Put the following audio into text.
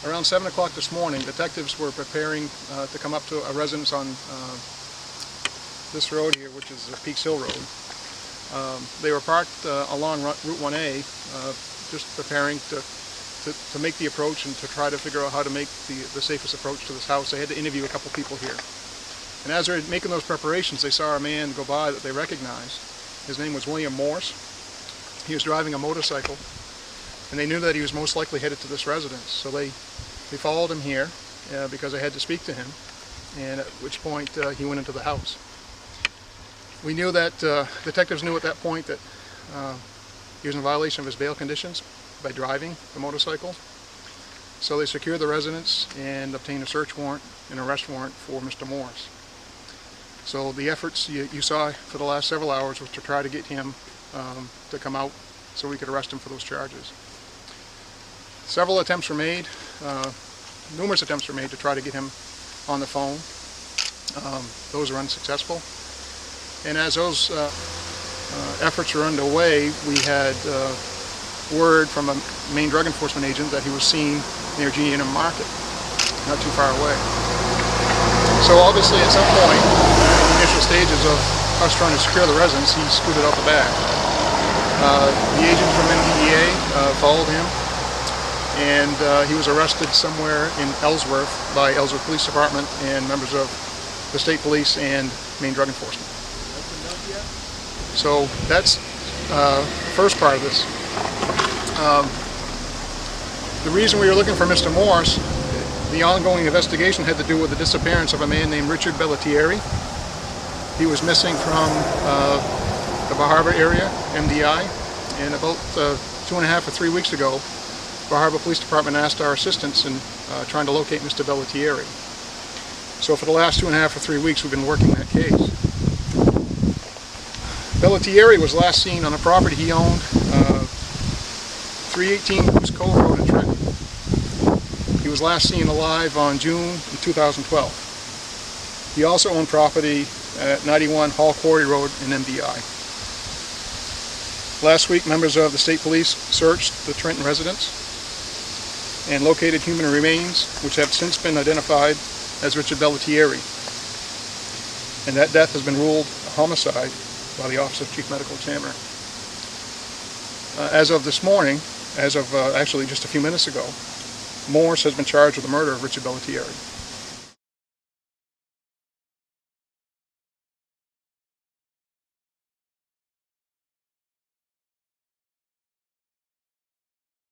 Around 7 o'clock this morning, detectives were preparing to come up to a residence on this road here, which is Peaks Hill Road. They were parked along Route 1A, just preparing to make the approach and to try to figure out how to make the safest approach to this house. They had to interview a couple people here. And as they were making those preparations, they saw a man go by that they recognized. His name was William Morse. He was driving a motorcycle, and they knew that he was most likely headed to this residence. So they followed him here because they had to speak to him, and at which point he went into the house. We knew that, detectives knew at that point that he was in violation of his bail conditions by driving the motorcycle. So they secured the residence and obtained a search warrant and arrest warrant for Mr. Morse. So the efforts you saw for the last several hours was to try to get him to come out so we could arrest him for those charges. Several attempts were made, numerous attempts were made to try to get him on the phone. Those were unsuccessful. And as those efforts were underway, we had word from a Maine drug enforcement agent that he was seen near G&M Market, not too far away. So obviously at some point, in the initial stages of us trying to secure the residence, he scooted out the back. The agent from NDEA followed him, and he was arrested somewhere in Ellsworth by Ellsworth Police Department and members of the State Police and Maine Drug Enforcement. So that's the first part of this. The reason we were looking for Mr. Morse, the ongoing investigation had to do with the disappearance of a man named Richard Bellittieri. He was missing from the Bar Harbor area, MDI, and about 2.5 or 3 weeks ago, Bar Harbor Police Department asked our assistance in trying to locate Mr. Bellittieri. So for the last 2.5 or 3 weeks, we've been working that case. Bellittieri was last seen on a property he owned, 318 Goose Cove Road in Trenton. He was last seen alive on June 2012. He also owned property at 91 Hall Quarry Road in MDI. Last week, members of the State Police searched the Trenton residence and located human remains, which have since been identified as Richard Bellittieri. And that death has been ruled a homicide by the Office of Chief Medical Examiner. As of this morning, as of actually just a few minutes ago, Morse has been charged with the murder of Richard Bellittieri.